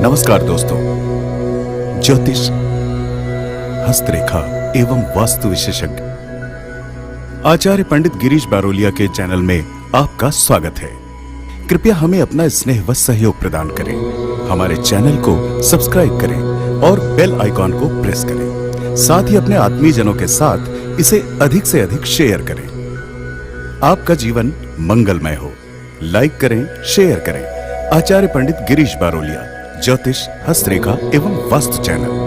नमस्कार दोस्तों, ज्योतिष, हस्तरेखा एवं वास्तु विशेषज्ञ आचार्य पंडित गिरीश बारोलिया के चैनल में आपका स्वागत है। कृपया हमें अपना स्नेह व सहयोग प्रदान करें। हमारे चैनल को सब्सक्राइब करें और बेल आइकॉन को प्रेस करें। साथ ही अपने आत्मीयजनों के साथ इसे अधिक से अधिक शेयर करें। आपका जीवन मंगलमय हो। लाइक करें, शेयर करें। आचार्य पंडित गिरीश बारोलिया, ज्योतिष, हस्तरेखा एवं वास्तु चैनल।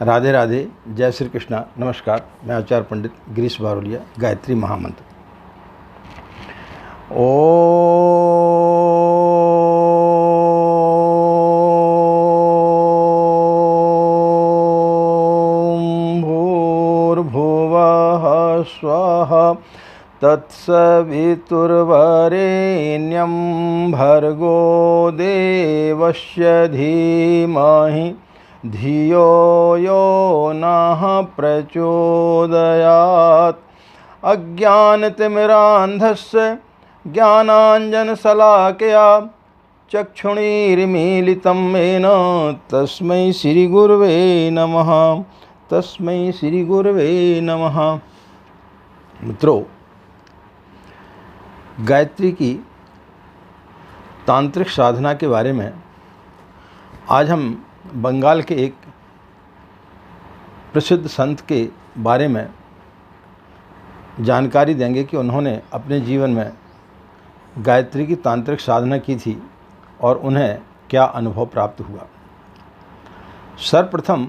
राधे राधे, जय श्री कृष्णा। नमस्कार, मैं आचार्य पंडित गिरीश बारोलिया। गायत्री महामंत्र। ओम भूर्भुवः स्वः तत्सवितुर्वरेण्यं भर्गो देवस्य धीमहि धियो यो नः प्रचोदयात्। अज्ञानतिमिरान्धस्य ज्ञानाञ्जनशलाकया चक्षुरुन्मीलितं येन तस्मै श्रीगुरवे नमः। तस्मै श्रीगुरवे नमः। मित्रों, गायत्री की तांत्रिक साधना के बारे में आज हम बंगाल के एक प्रसिद्ध संत के बारे में जानकारी देंगे कि उन्होंने अपने जीवन में गायत्री की तांत्रिक साधना की थी और उन्हें क्या अनुभव प्राप्त हुआ। सर्वप्रथम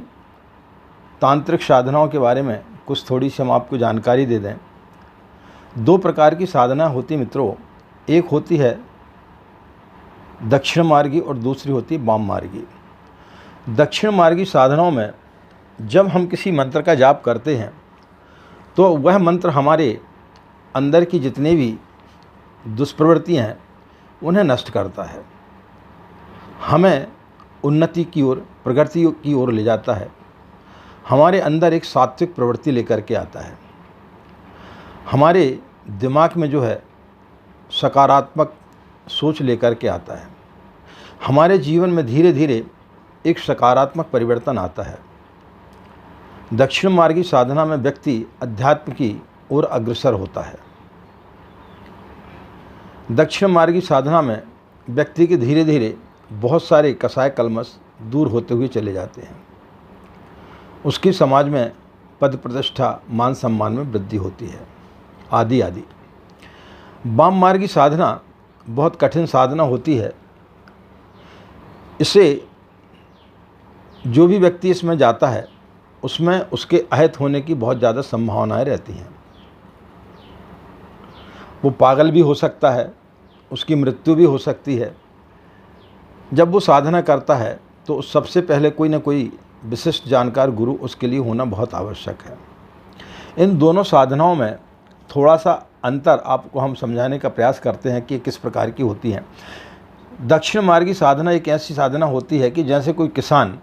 तांत्रिक साधनाओं के बारे में कुछ थोड़ी सी हम आपको जानकारी दे दें। दो प्रकार की साधना होती मित्रों, एक होती है दक्षिण मार्गी और दूसरी होती है वाम मार्गी। दक्षिण मार्गी साधनाओं में जब हम किसी मंत्र का जाप करते हैं तो वह मंत्र हमारे अंदर की जितनी भी दुष्प्रवृत्तियां हैं उन्हें नष्ट करता है, हमें उन्नति की ओर, प्रगति की ओर ले जाता है, हमारे अंदर एक सात्विक प्रवृत्ति लेकर के आता है, हमारे दिमाग में जो है सकारात्मक सोच लेकर के आता है, हमारे जीवन में धीरे धीरे एक सकारात्मक परिवर्तन आता है। दक्षिण मार्गी साधना में व्यक्ति अध्यात्म की ओर अग्रसर होता है। दक्षिण मार्गी साधना में व्यक्ति के धीरे धीरे बहुत सारे कसाय कलमश दूर होते हुए चले जाते हैं। उसकी समाज में पद प्रतिष्ठा, मान सम्मान में वृद्धि होती है, आदि आदि। वाम मार्गी साधना बहुत कठिन साधना होती है। इसे जो भी व्यक्ति इसमें जाता है उसमें उसके अहित होने की बहुत ज़्यादा संभावनाएं रहती हैं। वो पागल भी हो सकता है, उसकी मृत्यु भी हो सकती है। जब वो साधना करता है तो सबसे पहले कोई ना कोई विशिष्ट जानकार गुरु उसके लिए होना बहुत आवश्यक है। इन दोनों साधनाओं में थोड़ा सा अंतर आपको हम समझाने का प्रयास करते हैं कि किस प्रकार की होती हैं। दक्षिण मार्गी साधना एक ऐसी साधना होती है कि जैसे कोई किसान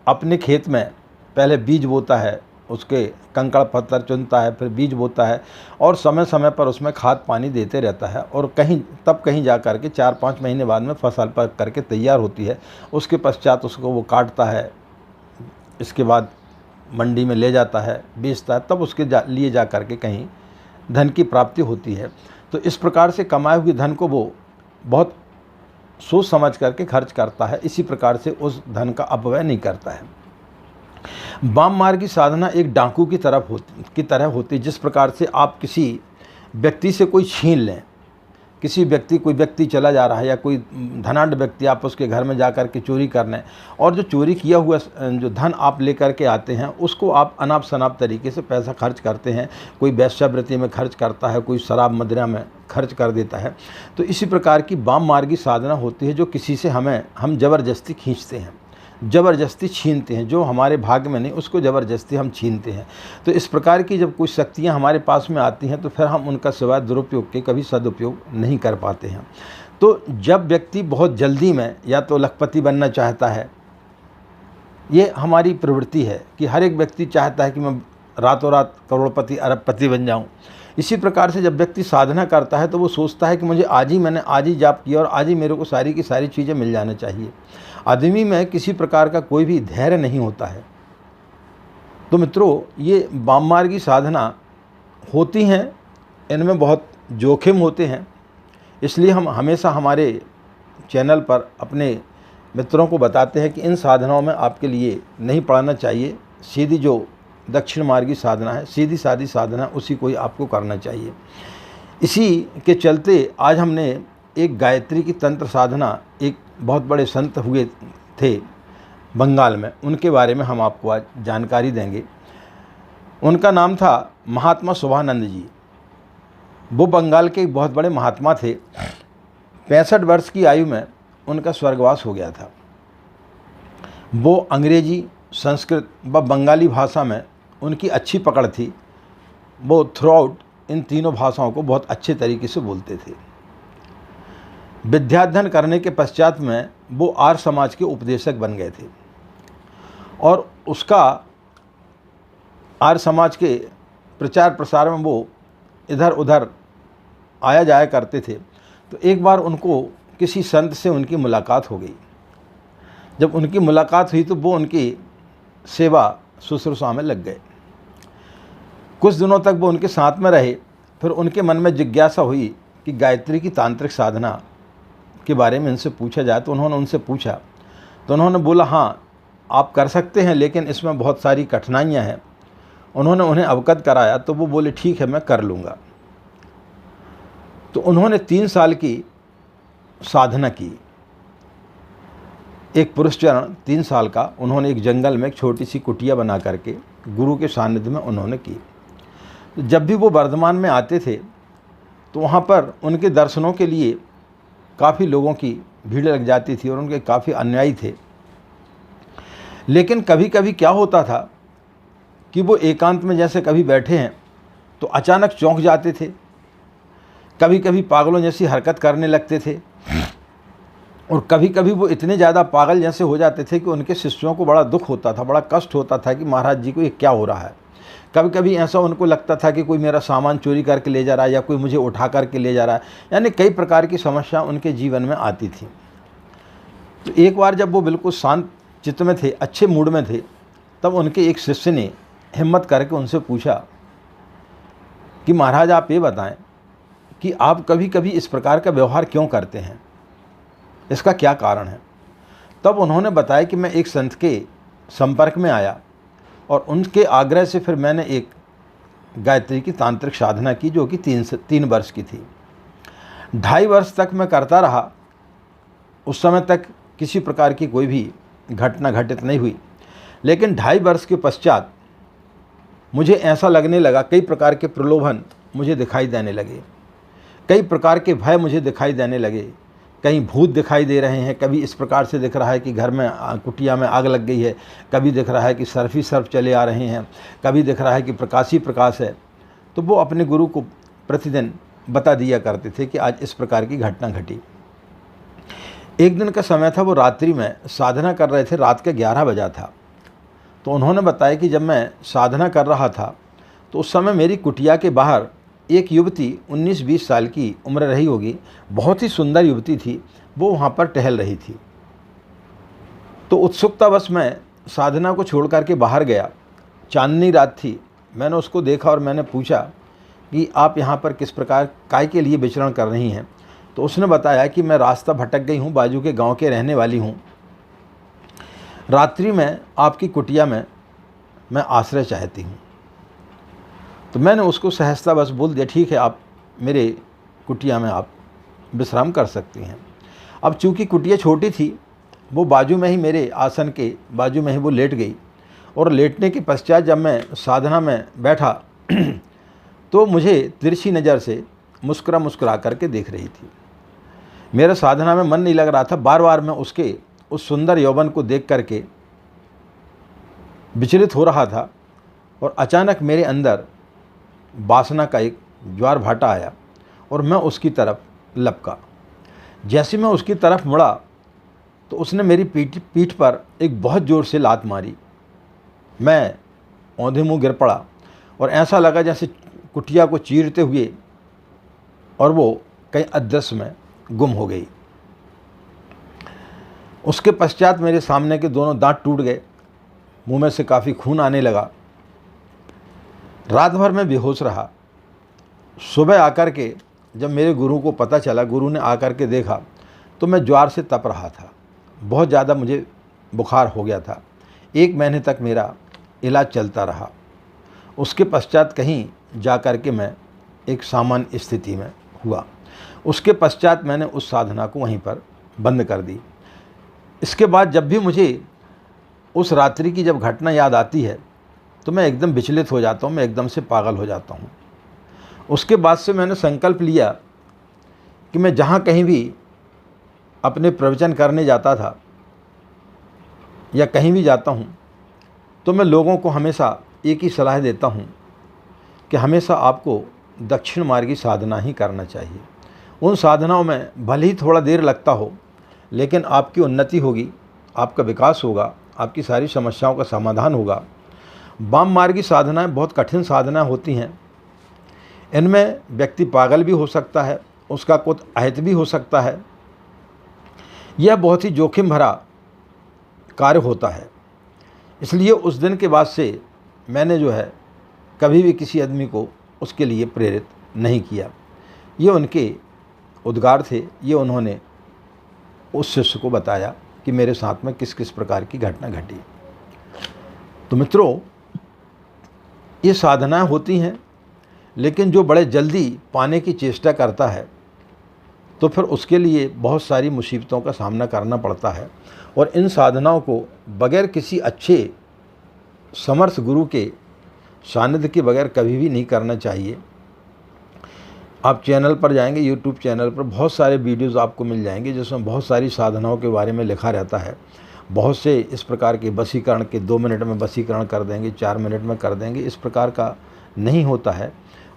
अपने खेत में पहले बीज बोता है, उसके कंकड़ पत्थर चुनता है, फिर बीज बोता है और समय समय पर उसमें खाद पानी देते रहता है और कहीं जा कर के 4-5 महीने बाद में फसल पक करके तैयार होती है। उसके पश्चात उसको वो काटता है, इसके बाद मंडी में ले जाता है, बेचता है, तब उसके लिए जा कर के कहीं धन की प्राप्ति होती है। तो इस प्रकार से कमाए हुए धन को वो बहुत सोच समझ करके खर्च करता है। इसी प्रकार से उस धन का अपव्यय नहीं करता है। वाम मार्गी साधना एक डाकू की तरह होती, जिस प्रकार से आप किसी व्यक्ति से कोई छीन लें। कोई व्यक्ति चला जा रहा है या कोई धनाढ्य व्यक्ति, आप उसके घर में जाकर के चोरी करने और जो चोरी किया हुआ जो धन आप लेकर के आते हैं उसको आप अनाप शनाप तरीके से पैसा खर्च करते हैं। कोई वेश्यावृत्ति में खर्च करता है, कोई शराब मदिरा में खर्च कर देता है। तो इसी प्रकार की वाम मार्गी साधना होती है जो किसी से हम ज़बरदस्ती खींचते हैं। ज़बरदस्ती छीनते हैं, जो हमारे भाग्य में नहीं उसको ज़बरदस्ती हम छीनते हैं। तो इस प्रकार की जब कुछ शक्तियाँ हमारे पास में आती हैं तो फिर हम उनका सिवाय दुरुपयोग के कभी सदुपयोग नहीं कर पाते हैं। तो जब व्यक्ति बहुत जल्दी में या तो लखपति बनना चाहता है, ये हमारी प्रवृत्ति है कि हर एक व्यक्ति चाहता है कि मैं रातों रात करोड़पति अरबपति बन जाऊं। इसी प्रकार से जब व्यक्ति साधना करता है तो वो सोचता है कि मुझे मैंने आज ही जाप किया और आज ही मेरे को सारी की सारी चीज़ें मिल जाना चाहिए। आदमी में किसी प्रकार का कोई भी धैर्य नहीं होता है। तो मित्रों, ये वाममार्गी साधना होती हैं, इनमें बहुत जोखिम होते हैं। इसलिए हम हमेशा हमारे चैनल पर अपने मित्रों को बताते हैं कि इन साधनाओं में आपके लिए नहीं पड़ना चाहिए। सीधी जो दक्षिण मार्गी साधना है, सीधी सादी साधना, उसी को ही आपको करना चाहिए। इसी के चलते आज हमने एक गायत्री की तंत्र साधना, एक बहुत बड़े संत हुए थे बंगाल में, उनके बारे में हम आपको आज जानकारी देंगे। उनका नाम था महात्मा शुभानंद जी। वो बंगाल के एक बहुत बड़े महात्मा थे। 65 वर्ष की आयु में उनका स्वर्गवास हो गया था। वो अंग्रेजी, संस्कृत व बंगाली भाषा में उनकी अच्छी पकड़ थी। वो थ्रू आउट इन तीनों भाषाओं को बहुत अच्छे तरीके से बोलते थे। विद्याध्ययन करने के पश्चात में वो आर्य समाज के उपदेशक बन गए थे और उसका आर्य समाज के प्रचार प्रसार में वो इधर उधर आया जाया करते थे। तो एक बार उनको किसी संत से उनकी मुलाकात हो गई। जब उनकी मुलाकात हुई तो वो उनकी सेवा शुश्रूषा में लग गए। कुछ दिनों तक वो उनके साथ में रहे। फिर उनके मन में जिज्ञासा हुई कि गायत्री की तांत्रिक साधना के बारे में इनसे पूछा जाए। तो उन्होंने उनसे पूछा, तो उन्होंने बोला हाँ आप कर सकते हैं, लेकिन इसमें बहुत सारी कठिनाइयाँ हैं। उन्होंने उन्हें अवगत कराया तो वो बोले ठीक है मैं कर लूँगा। तो उन्होंने 3 साल की साधना की। एक पुरुष चरण 3 साल का उन्होंने एक जंगल में एक छोटी सी कुटिया बना करके गुरु के सानिध्य में उन्होंने की। तो जब भी वो वर्धमान में आते थे तो वहाँ पर उनके दर्शनों के लिए काफ़ी लोगों की भीड़ लग जाती थी और उनके काफ़ी अनुयायी थे। लेकिन कभी कभी क्या होता था कि वो एकांत में जैसे कभी बैठे हैं तो अचानक चौंक जाते थे, कभी कभी पागलों जैसी हरकत करने लगते थे और कभी कभी वो इतने ज़्यादा पागल जैसे हो जाते थे कि उनके शिष्यों को बड़ा दुख होता था, बड़ा कष्ट होता था कि महाराज जी को ये क्या हो रहा है। कभी कभी ऐसा उनको लगता था कि कोई मेरा सामान चोरी करके ले जा रहा है या कोई मुझे उठा करके ले जा रहा है। यानी कई प्रकार की समस्या उनके जीवन में आती थी। तो एक बार जब वो बिल्कुल शांत चित्त में थे, अच्छे मूड में थे, तब उनके एक शिष्य ने हिम्मत करके उनसे पूछा कि महाराज आप ये बताएं कि आप कभी कभी इस प्रकार का व्यवहार क्यों करते हैं, इसका क्या कारण है। तब उन्होंने बताया कि मैं एक संत के संपर्क में आया और उनके आग्रह से फिर मैंने एक गायत्री की तांत्रिक साधना की जो कि 3 वर्ष की थी। 2.5 वर्ष तक मैं करता रहा। उस समय तक किसी प्रकार की कोई भी घटना घटित नहीं हुई। लेकिन 2.5 वर्ष के पश्चात मुझे ऐसा लगने लगा, कई प्रकार के प्रलोभन मुझे दिखाई देने लगे, कई प्रकार के भय मुझे दिखाई देने लगे। कहीं भूत दिखाई दे रहे हैं, कभी इस प्रकार से दिख रहा है कि घर में कुटिया में आग लग गई है, कभी दिख रहा है कि सर्फ ही सर्फ चले आ रहे हैं, कभी दिख रहा है कि प्रकाश ही प्रकाश है। तो वो अपने गुरु को प्रतिदिन बता दिया करते थे कि आज इस प्रकार की घटना घटी। एक दिन का समय था, वो रात्रि में साधना कर रहे थे, रात के 11 बजा था। तो उन्होंने बताया कि जब मैं साधना कर रहा था तो उस समय मेरी कुटिया के बाहर एक युवती 19-20 साल की उम्र रही होगी, बहुत ही सुंदर युवती थी, वो वहाँ पर टहल रही थी। तो उत्सुकतावश मैं साधना को छोड़ करके बाहर गया। चांदनी रात थी। मैंने उसको देखा और मैंने पूछा कि आप यहाँ पर किस प्रकार काय के लिए विचरण कर रही हैं। तो उसने बताया कि मैं रास्ता भटक गई हूँ, बाजू के गांव के रहने वाली हूँ, रात्रि में आपकी कुटिया में मैं आश्रय चाहती हूँ। तो मैंने उसको सहजता बस बोल दिया ठीक है, आप मेरे कुटिया में आप विश्राम कर सकती हैं। अब चूँकि कुटिया छोटी थी, वो बाजू में ही, मेरे आसन के बाजू में ही वो लेट गई। और लेटने के पश्चात जब मैं साधना में बैठा तो मुझे तिरछी नज़र से मुस्कुरा करके देख रही थी। मेरा साधना में मन नहीं लग रहा था। बार बार मैं उसके उस सुंदर यौवन को देख करके विचलित हो रहा था और अचानक मेरे अंदर वासना का एक ज्वार भाटा आया और मैं उसकी तरफ लपका। जैसे मैं उसकी तरफ मुड़ा तो उसने मेरी पीठ पर एक बहुत ज़ोर से लात मारी। मैं औंधे मुँह गिर पड़ा और ऐसा लगा जैसे कुटिया को चीरते हुए और वो कहीं अदृश्य में गुम हो गई। उसके पश्चात मेरे सामने के दोनों दांत टूट गए, मुंह में से काफ़ी खून आने लगा। रात भर मैं बेहोश रहा। सुबह आकर के जब मेरे गुरु को पता चला, गुरु ने आकर के देखा तो मैं ज्वार से तप रहा था। बहुत ज़्यादा मुझे बुखार हो गया था। 1 महीने तक मेरा इलाज चलता रहा। उसके पश्चात कहीं जा कर के मैं एक सामान्य स्थिति में हुआ। उसके पश्चात मैंने उस साधना को वहीं पर बंद कर दी। इसके बाद जब भी मुझे उस रात्रि की जब घटना याद आती है तो मैं एकदम विचलित हो जाता हूँ, मैं एकदम से पागल हो जाता हूँ। उसके बाद से मैंने संकल्प लिया कि मैं जहाँ कहीं भी अपने प्रवचन करने जाता था या कहीं भी जाता हूँ तो मैं लोगों को हमेशा एक ही सलाह देता हूँ कि हमेशा आपको दक्षिण मार्गी साधना ही करना चाहिए। उन साधनाओं में भले ही थोड़ा देर लगता हो लेकिन आपकी उन्नति होगी, आपका विकास होगा, आपकी सारी समस्याओं का समाधान होगा। वाम मार्गी साधनाएं बहुत कठिन साधनाएं होती हैं। इनमें व्यक्ति पागल भी हो सकता है, उसका कुछ अहित भी हो सकता है। यह बहुत ही जोखिम भरा कार्य होता है। इसलिए उस दिन के बाद से मैंने जो है कभी भी किसी आदमी को उसके लिए प्रेरित नहीं किया। ये उनके उद्गार थे, ये उन्होंने उस शिष्य को बताया कि मेरे साथ में किस किस प्रकार की घटना घटी। तो मित्रों, ये साधनाएं होती हैं, लेकिन जो बड़े जल्दी पाने की चेष्टा करता है तो फिर उसके लिए बहुत सारी मुसीबतों का सामना करना पड़ता है। और इन साधनाओं को बगैर किसी अच्छे समर्थ गुरु के सानिध्य के बगैर कभी भी नहीं करना चाहिए। आप चैनल पर जाएंगे, यूट्यूब चैनल पर बहुत सारे वीडियोस आपको मिल जाएंगे जिसमें बहुत सारी साधनाओं के बारे में लिखा रहता है। बहुत से इस प्रकार के वशीकरण के 2 मिनट में वशीकरण कर देंगे, 4 मिनट में कर देंगे, इस प्रकार का नहीं होता है।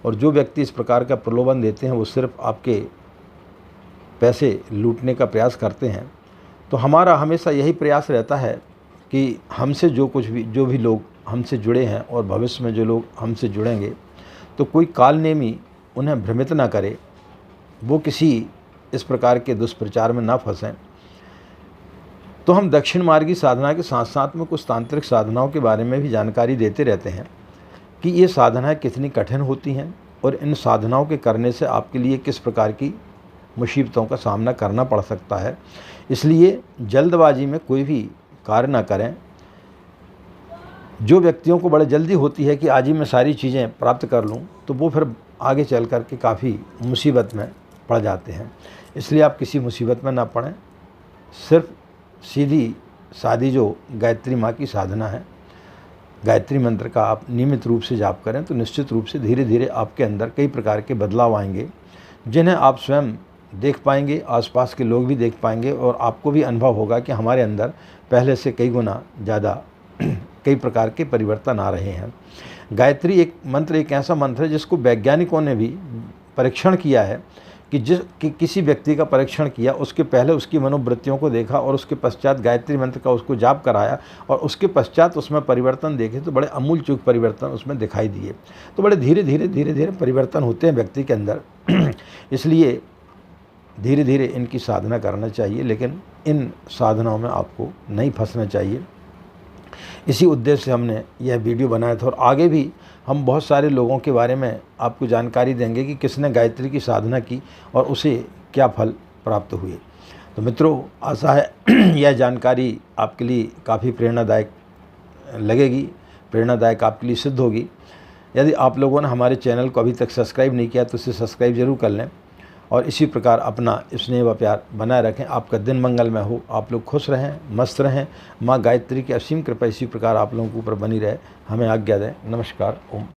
और जो व्यक्ति इस प्रकार का प्रलोभन देते हैं वो सिर्फ आपके पैसे लूटने का प्रयास करते हैं। तो हमारा हमेशा यही प्रयास रहता है कि हमसे जो भी लोग हमसे जुड़े हैं और भविष्य में जो लोग हमसे जुड़ेंगे तो कोई कालनेमी उन्हें भ्रमित ना करे, वो किसी इस प्रकार के दुष्प्रचार में ना फंसें। तो हम दक्षिण मार्गी साधना के साथ साथ में कुछ तांत्रिक साधनाओं के बारे में भी जानकारी देते रहते हैं कि ये साधनाएं कितनी कठिन होती हैं और इन साधनाओं के करने से आपके लिए किस प्रकार की मुसीबतों का सामना करना पड़ सकता है। इसलिए जल्दबाजी में कोई भी कार्य ना करें। जो व्यक्तियों को बड़े जल्दी होती है कि आज ही मैं सारी चीज़ें प्राप्त कर लूं, तो वो फिर आगे चल कर के काफ़ी मुसीबत में पड़ जाते हैं। इसलिए आप किसी मुसीबत में ना पड़ें। सिर्फ सीधी सादी जो गायत्री माँ की साधना है, गायत्री मंत्र का आप नियमित रूप से जाप करें तो निश्चित रूप से धीरे धीरे आपके अंदर कई प्रकार के बदलाव आएंगे, जिन्हें आप स्वयं देख पाएंगे, आसपास के लोग भी देख पाएंगे और आपको भी अनुभव होगा कि हमारे अंदर पहले से कई गुना ज़्यादा कई प्रकार के परिवर्तन आ रहे हैं। गायत्री एक मंत्र एक ऐसा मंत्र है जिसको वैज्ञानिकों ने भी परीक्षण किया है कि किसी व्यक्ति का परीक्षण किया, उसके पहले उसकी मनोवृत्तियों को देखा और उसके पश्चात गायत्री मंत्र का उसको जाप कराया और उसके पश्चात उसमें परिवर्तन देखे तो बड़े अमूल चूक परिवर्तन उसमें दिखाई दिए। तो बड़े धीरे धीरे परिवर्तन होते हैं व्यक्ति के अंदर। इसलिए धीरे धीरे इनकी साधना करना चाहिए, लेकिन इन साधनाओं में आपको नहीं फंसना चाहिए। इसी उद्देश्य से हमने यह वीडियो बनाया था और आगे भी हम बहुत सारे लोगों के बारे में आपको जानकारी देंगे कि किसने गायत्री की साधना की और उसे क्या फल प्राप्त हुए। तो मित्रों, आशा है यह जानकारी आपके लिए काफ़ी प्रेरणादायक लगेगी, प्रेरणादायक आपके लिए सिद्ध होगी। यदि आप लोगों ने हमारे चैनल को अभी तक सब्सक्राइब नहीं किया तो इसे सब्सक्राइब जरूर कर लें और इसी प्रकार अपना स्नेह व प्यार बनाए रखें। आपका दिन मंगलमय हो, आप लोग खुश रहें, मस्त रहें। माँ गायत्री की असीम कृपा इसी प्रकार आप लोगों के ऊपर बनी रहे। हमें आज्ञा दें। नमस्कार। ओम।